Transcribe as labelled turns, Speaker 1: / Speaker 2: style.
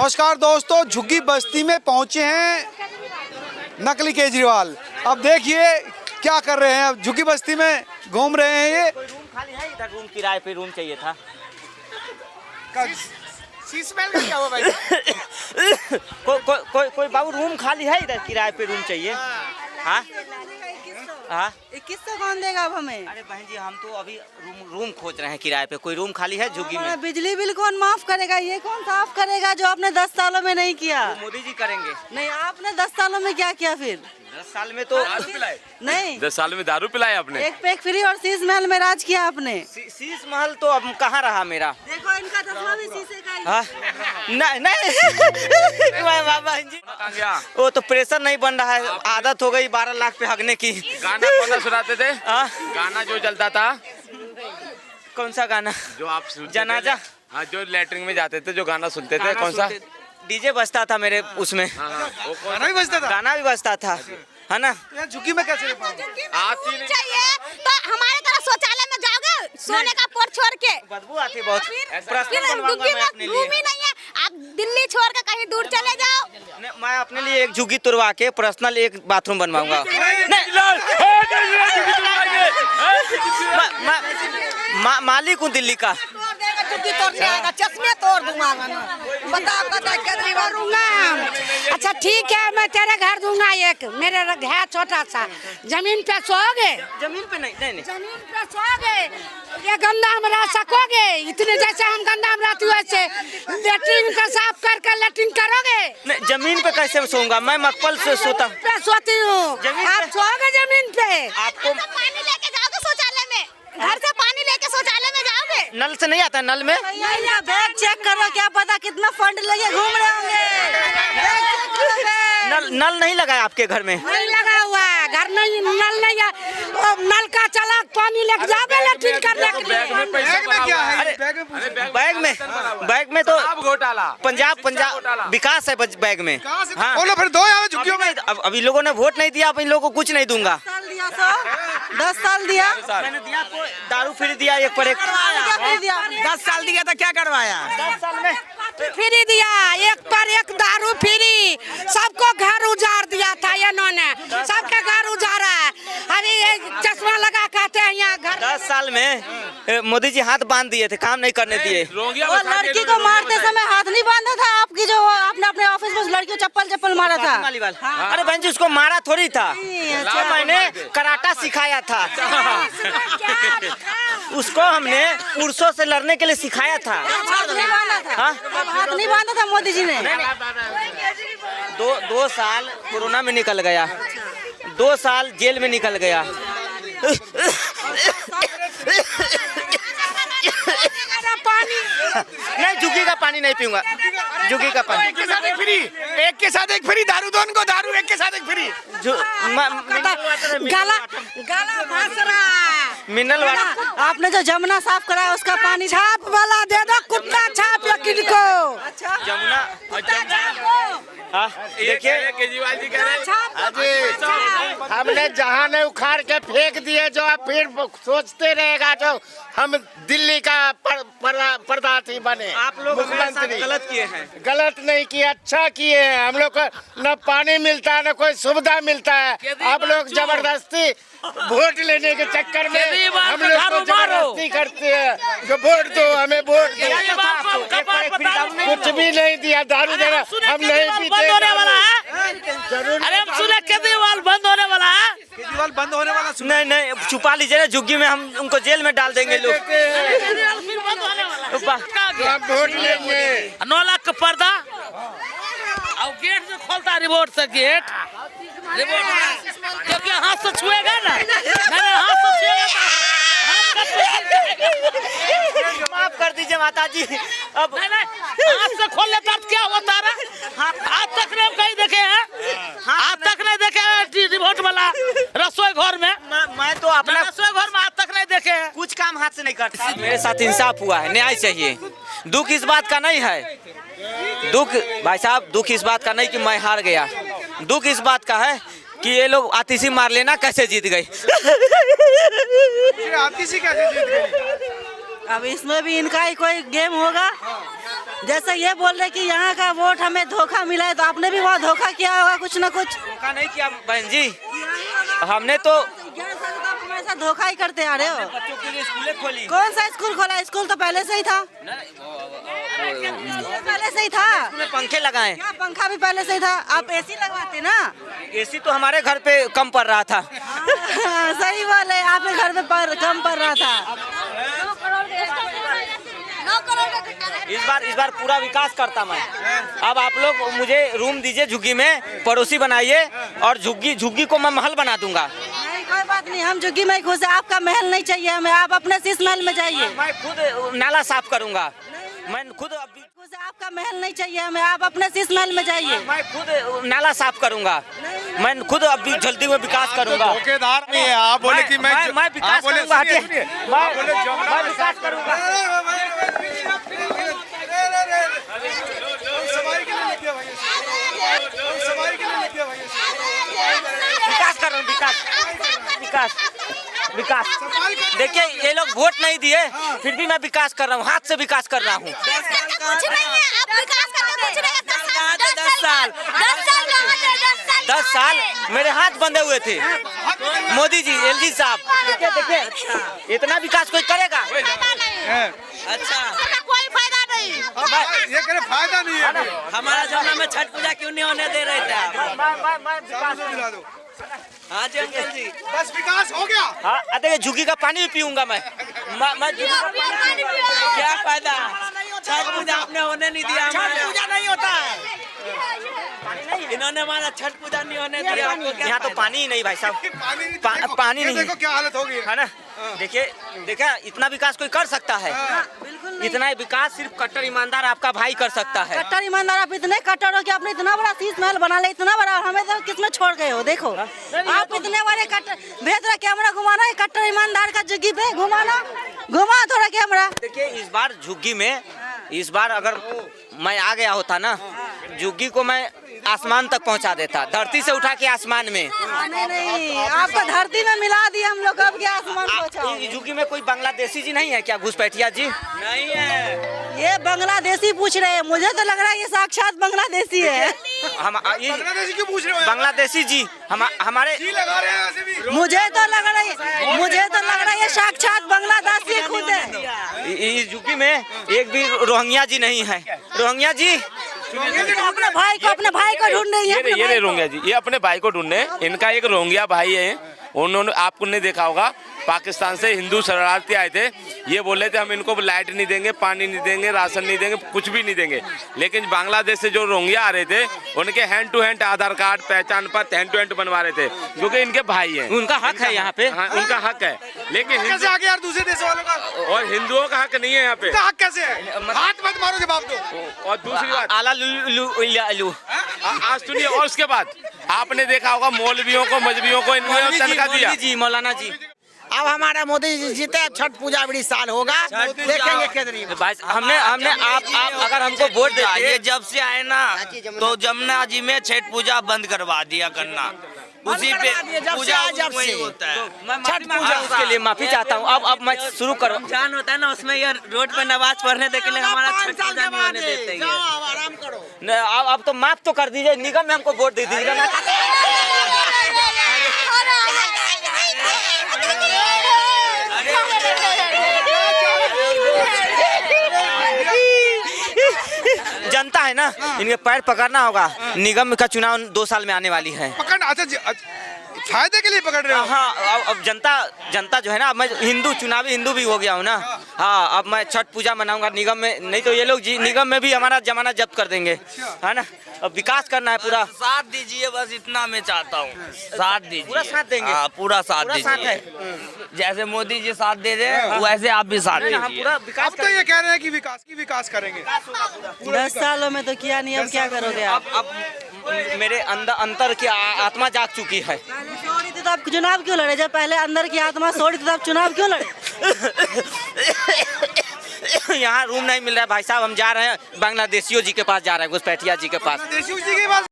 Speaker 1: नमस्कार दोस्तों, झुग्गी बस्ती में पहुंचे हैं नकली केजरीवाल। अब देखिए क्या कर रहे हैं। झुग्गी बस्ती में घूम रहे हैं ये।
Speaker 2: कोई रूम खाली है इधर? रूम किराए पे रूम चाहिए था।
Speaker 3: स्मेल का क्या हुआ भाई?
Speaker 2: कोई बाबू रूम खाली है इधर? किराए पे रूम चाहिए। हाँ हाँ
Speaker 4: 2100 कौन देगा अब हमें?
Speaker 2: अरे बहन जी, हम तो अभी रूम खोज रहे हैं किराए पे। कोई रूम खाली है झुग्गी में?
Speaker 4: बिजली बिल कौन माफ करेगा? ये कौन साफ करेगा जो आपने 10 सालों में नहीं किया?
Speaker 2: मोदी जी करेंगे।
Speaker 4: नहीं, आपने 10 सालों में क्या किया फिर?
Speaker 2: 10 साल में तो
Speaker 4: नहीं,
Speaker 5: 10 साल में दारू पिलाए आपने।
Speaker 4: एक पैक फ्री और शीश महल में राज किया आपने।
Speaker 2: शीश महल तो अब कहाँ रहा मेरा।
Speaker 4: देखो इनका चश्मा भी शीशे का ही।
Speaker 2: हाँ नहीं बाबा जी, वो तो प्रेशर नहीं बन रहा है। आदत हो गई 12 लाख पे हगने की।
Speaker 5: गाना कौन सा सुनाते थे? गाना जो चलता था।
Speaker 2: कौन सा गाना?
Speaker 5: जो आप
Speaker 2: जनाजा।
Speaker 5: हाँ, जो लेटरिन में जाते थे जो गाना सुनते थे, कौन सा?
Speaker 2: डीजे बजता था मेरे उसमें।
Speaker 1: गाना भी बजता था।
Speaker 2: गाना भी बजता था, है ना।
Speaker 1: यहाँ झुग्गी में कैसे
Speaker 6: आती नहीं चाहिए तो हमारे तरह शौचालय में जाओगे सोने का पोर छोड़ के?
Speaker 2: बदबू आती बहुत।
Speaker 6: झुग्गी में रूम ही नहीं है। आप दिल्ली छोड़ के कहीं दूर चले जाओ।
Speaker 2: मैं अपने लिए एक झुग्गी तुड़वा के पर्सनल एक बाथरूम बनवाऊंगा। मालिक हूँ दिल्ली का।
Speaker 4: चश्मे तोड़ दूंगा।
Speaker 7: अच्छा ठीक है, मैं तेरे घर दूंगा एक। मेरे है छोटा सा। जमीन पे सोओगे?
Speaker 2: जमीन पे नहीं।
Speaker 7: जमीन पे सोओगे? ये गंदा हम रह सकोगे? इतने जैसे हम गंदा हम रहती वैसे लेटरिन का साफ करके लेटरिन करोगे?
Speaker 2: नहीं, जमीन पे कैसे सोऊंगा? मैं मकबल से सोता
Speaker 7: पे सोती हूँ। आप सोओगे जमीन पे?
Speaker 2: आपको
Speaker 6: पानी लेके जाओगे शौचालय में? घर से पानी लेके शौचालय में जाओगे?
Speaker 2: नल से नहीं आता? नल में
Speaker 4: बैग चेक करो, क्या पता कितना फंड लेके घूम रहे होंगे।
Speaker 2: नल नहीं लगा है आपके घर में?
Speaker 7: नहीं लगा हुआ है घर, नहीं नल नहीं है। नल का चला पानी लेके जाओगे लेटरिन करने के लिए?
Speaker 5: बैग में पैसा
Speaker 1: बैग में क्या है?
Speaker 2: अरे बैग में तो
Speaker 5: घोटाला
Speaker 2: पंजाब विकास है बैग में। हाँ।
Speaker 1: बोलो फिर दो यहाँ झुग्गियों में।
Speaker 2: अभी लोगों ने वोट नहीं दिया, अब इन लोगों को कुछ नहीं दूंगा।
Speaker 4: 10 साल दिया।
Speaker 2: मैंने दिया आपको दारू फ्री दिया एक पर एक।
Speaker 4: 10 साल दिया तो क्या करवाया?
Speaker 2: 10 साल में
Speaker 7: फ्री दिया, एक पर एक दारू फ्री। सबको घर उजाड़ दिया था इन्होंने, सबके घर उजाड़ा है। अभी ये चश्मा लगा कहते हैं यहाँ घर।
Speaker 2: 10 साल में मोदी जी हाथ बांध दिए थे, काम नहीं करने दिए।
Speaker 4: वो लड़की को मारते समय हाथ नहीं बांधा था आपकी? जो आपने अपने ऑफिस में लड़की को चप्पल मारा था।
Speaker 2: अरे बहन जी, उसको मारा थोड़ी था। मैंने कराटा सिखाया था। उसको हमने पुरुषों से लड़ने के लिए सिखाया था।
Speaker 4: हाथ नहीं बांधा था मोदी जी ने।
Speaker 2: 2 साल कोरोना में निकल गया, 2 साल जेल में निकल गया। नहीं, झुग्गी का पानी नहीं पीऊंगा। झुग्गी का पानी
Speaker 3: एक के साथ एक फ्री, एक के साथ एक फ्री। दारू दो उनको, दारू एक के साथ एक फ्री।
Speaker 4: गला फंस रहा है।
Speaker 2: Mineral water.
Speaker 4: आपने जो जमुना साफ कराया उसका पानी
Speaker 7: छाप वाला दे दो, कुत्ता छाप या किनको।
Speaker 2: जमुना देखिए
Speaker 5: केजरीवाल जी कह रहे हैं
Speaker 3: हमने जहाँ ने उखाड़ के फेंक दिए, जो आप फिर सोचते रहेगा जो हम दिल्ली का प्रधानमंत्री बने।
Speaker 2: आप लोग मुख्यमंत्री गलत किए हैं।
Speaker 3: गलत नहीं किए, अच्छा किए हैं। हम लोग को न पानी मिलता है न कोई सुविधा मिलता है। आप लोग जबरदस्ती वोट लेने के चक्कर में हम लोग को जबरदस्ती करते हैं। जो वोट दो, हमें वोट दो। कुछ भी नहीं दिया, दारू देना हम नहीं पीते।
Speaker 7: अरे हम सुने केजरीवाल बंद होने वाला है।
Speaker 1: केजरीवाल बंद होने वाला
Speaker 2: नहीं, छुपा लीजिए ना झुग्गी में, हम उनको जेल में डाल देंगे लोग।
Speaker 3: वोट लेंगे।
Speaker 7: 9 लाख का पर्दा और गेट जो खोलता है रिमोट से, गेट क्योंकि हाथ से छुएगा ना, मैंने हाथ से छुएगा।
Speaker 2: माफ कर दीजिए माता जी। अब
Speaker 7: हाथ से खोल लेता तो क्या होता है? आज तक नहीं कहीं देखे हैं, आज तक नहीं देखे हैं रिमोट वाला रसोई घर में।
Speaker 2: मैं तो अपना
Speaker 7: रसोई घर में आज तक नहीं देखे हैं।
Speaker 2: कुछ काम हाथ से नहीं करता। मेरे साथ इंसाफ हुआ है, न्याय चाहिए। दुख इस बात का नहीं है, दुख भाई साहब, दुख इस बात का नहीं कि मैं हार गया। दुख इस बात का है कि ये लोग आतिशी मार लेना कैसे जीत गई।
Speaker 1: आतिशी कैसे जीत गई?
Speaker 4: अब इसमें भी इनका ही कोई गेम होगा। जैसे ये बोल रहे कि यहाँ का वोट हमें धोखा मिला है, तो आपने भी वहाँ धोखा किया होगा कुछ ना कुछ।
Speaker 2: धोखा नहीं किया बहन जी, हमने तो
Speaker 4: 11 साल से आप हमेशा धोखा ही करते आ रहे हो।
Speaker 2: बच्चों के लिए स्कूलें खोली।
Speaker 4: कौन सा स्कूल खोला? स्कूल तो पहले से ही था, पहले से ही था।
Speaker 2: उसमें पंखे लगाए,
Speaker 4: क्या पंखा भी पहले से ही था? आप एसी लगवाते ना?
Speaker 2: एसी तो हमारे घर पे कम पड़ रहा था।
Speaker 4: हाँ, सही बोले, आपके घर में कम पड़ रहा था।
Speaker 6: 9 करोड़ का घाटा है।
Speaker 2: इस बार पूरा विकास करता मैं। अब आप लोग मुझे रूम दीजिए झुग्गी में, पड़ोसी बनाइए, और झुग्गी को मैं महल बना दूंगा।
Speaker 4: नहीं, कोई बात नहीं, हम झुग्गी में खुश है। आपका महल नहीं चाहिए हमें, आप अपने शीश महल में जाइए।
Speaker 2: मैं खुद नाला साफ करूंगा, मैं खुद अभी
Speaker 4: खुश है, आपका महल नहीं चाहिए हमें, आप अपने शीश महल में जाइए।
Speaker 2: मैं खुद नाला साफ करूंगा, मैं खुद अभी जल्दी में विकास करूंगा।
Speaker 1: धोखेदार नहीं है आप बोले कि मैं
Speaker 2: विकास करूंगा, मैं विकास करूंगा। विकास कर रहा हूँ, विकास। देखिए ये लोग वोट नहीं दिए, फिर भी मैं विकास कर रहा हूँ, हाथ से विकास कर रहा हूँ।
Speaker 6: कुछ नहीं है, आप विकास करके कुछ नहीं है। 10 साल
Speaker 2: 10 साल मेरे हाथ बंधे हुए थे। मोदी जी, एलजी साहब, देखिए इतना विकास कोई करेगा? अच्छा,
Speaker 6: कोई फायदा नहीं।
Speaker 1: ये कह रहे फायदा नहीं है।
Speaker 2: हमारा जमाना में छठ पूजा क्यों नहीं होने दे रहे थे? मैं विकास
Speaker 1: दिला दो।
Speaker 2: हाँ जी अंकल जी,
Speaker 1: बस विकास हो गया।
Speaker 2: हाँ देखिए झुग्गी का पानी भी पीऊंगा मैं झुग्गी का पानी क्या फायदा? छठ पूजा आपने होने नहीं दिया। छठ पूजा नहीं होता है, इन्होंने हमारा छठ पूजा नहीं होने दिया। यहाँ तो पानी ही नहीं भाई साहब, पानी नहीं।
Speaker 1: देखो क्या हालत हो गई
Speaker 2: है ना। देखिए इतना विकास कोई कर सकता है? इतना विकास सिर्फ कट्टर ईमानदार आपका भाई कर सकता है।
Speaker 4: कट्टर ईमानदार आप इतने कट्टर हो कि आपने इतना बड़ा शीश महल बना ले, इतना बड़ा, हमें तो किसमें छोड़ गए हो? देखो आप इतने बड़े कट्टर, भेज रहा कैमरा घुमाना है कट्टर ईमानदार का झुग्गी पे, घुमा थोड़ा कैमरा।
Speaker 2: देखिए इस बार झुग्गी में, इस बार अगर मैं आ गया होता ना, झुग्गी को मैं आसमान तक पहुंचा देता, धरती से उठा के आसमान में।
Speaker 4: नहीं, आपको धरती में मिला दिया हम लोग, अब क्या आसमान पहुंचाओ?
Speaker 2: झुग्गी में कोई बांग्लादेशी जी नहीं है क्या? घुसपैठिया जी नहीं है।
Speaker 4: ये बांग्लादेशी पूछ रहे हैं, मुझे तो लग रहा है ये साक्षात बांग्लादेशी है।
Speaker 2: हम
Speaker 1: बांग्लादेशी क्यों पूछ रहे हो?
Speaker 2: बांग्लादेशी जी हमारे
Speaker 1: लगा रहे हैं ऐसे भी।
Speaker 4: मुझे तो लग रहा है ये साक्षात बांग्लादेशी खुद है।
Speaker 2: इस झुग्गी में एक भी रोहिंग्या जी नहीं है। रोहिंग्या जी
Speaker 4: अपने भाई को ढूंढ रही है।
Speaker 5: ये रोहिंग्या जी, ये अपने भाई को ढूंढने। इनका एक रोहिंग्या भाई है, उन्होंने आपको नहीं देखा होगा, पाकिस्तान से हिंदू शरणार्थी आए थे। ये बोले थे हम इनको लाइट नहीं देंगे, पानी नहीं देंगे, राशन नहीं देंगे, कुछ भी नहीं देंगे। लेकिन बांग्लादेश से जो रोहिंग्या आ रहे थे, उनके hand to hand Aadhaar card, पहचान पत्र हैंड टू हैंड बनवा रहे थे, क्योंकि इनके भाई हैं।
Speaker 2: उनका हक है यहाँ पे।
Speaker 5: हाँ, उनका हक है, लेकिन
Speaker 1: कैसे आगे यार दूसरे देश वालों का?
Speaker 5: और हिंदुओं का हक नहीं है यहाँ पे।
Speaker 1: हक कैसे है? हाथ मत मारो जवाब दो।
Speaker 5: और दूसरी बात,
Speaker 2: आला
Speaker 5: आज सुनिए, और उसके बाद आपने देखा होगा मौलवियों को, मजहबियों को इन्होंने तनख्वाह दिया।
Speaker 2: जी मौलाना जी,
Speaker 3: अब हमारा मोदी जी जीते, छठ पूजा बड़ी साल होगा, देखेंगे केजरीवाल।
Speaker 2: भाई हमने आप अगर हमको वोट देते,
Speaker 8: ये जब से आए ना तो जमुना जी में छठ पूजा बंद करवा दिया करना, उसी पे पूजा वही होता है।
Speaker 2: मैं छठ पूजा उसके लिए माफी चाहता हूँ। अब मैं शुरू करूँ।
Speaker 8: जान होता है ना, उसमें ये रोड पे नमाज पढ़ने देखे लिए हमारा छठ पूजा नहीं होने देते हैं।
Speaker 3: आराम करो।
Speaker 2: अब तो माफ तो कर दीजिए, निगम में हमको वोट दे दीजिएगा ना। जनता है ना, इनके पैर पकड़ना होगा। निगम का चुनाव 2 साल में आने वाली है।
Speaker 1: पकड़ना अच्छा फायदे के लिए पकड़ रहे हो?
Speaker 2: हाँ, अब जनता जो है ना, मैं चुनावी हिंदू भी हो गया हूँ ना। हाँ, अब मैं छठ पूजा मनाऊंगा निगम में, नहीं तो ये लोग जी निगम में भी हमारा जमाना जब्त कर देंगे, है ना। अब विकास करना है पूरा।
Speaker 8: साथ दीजिए, बस इतना मैं चाहता हूँ, साथ दीजिए।
Speaker 2: पूरा साथ देंगे।
Speaker 8: हाँ, पूरा साथ दीजिए। जैसे मोदी जी साथ दे रहे वैसे आप भी साथ
Speaker 2: हम
Speaker 8: दीजिए।
Speaker 2: पूरा विकास
Speaker 1: अब तो ये कह रहे हैं कि विकास करेंगे।
Speaker 4: 10 सालों में तो किया नहीं, अब क्या करोगे आप?
Speaker 2: अब मेरे अंतर की आत्मा जाग चुकी है।
Speaker 4: सो रही थी तो आप चुनाव क्यों लड़े? जब पहले अंदर की आत्मा सो रही थी तो आप चुनाव क्यों लड़े?
Speaker 2: यहाँ रूम नहीं मिल रहा है भाई साहब, हम जा रहे हैं बांग्लादेशियों जी के पास, जा रहे हैं घुसपैठिया जी के पास।
Speaker 1: देशी के पास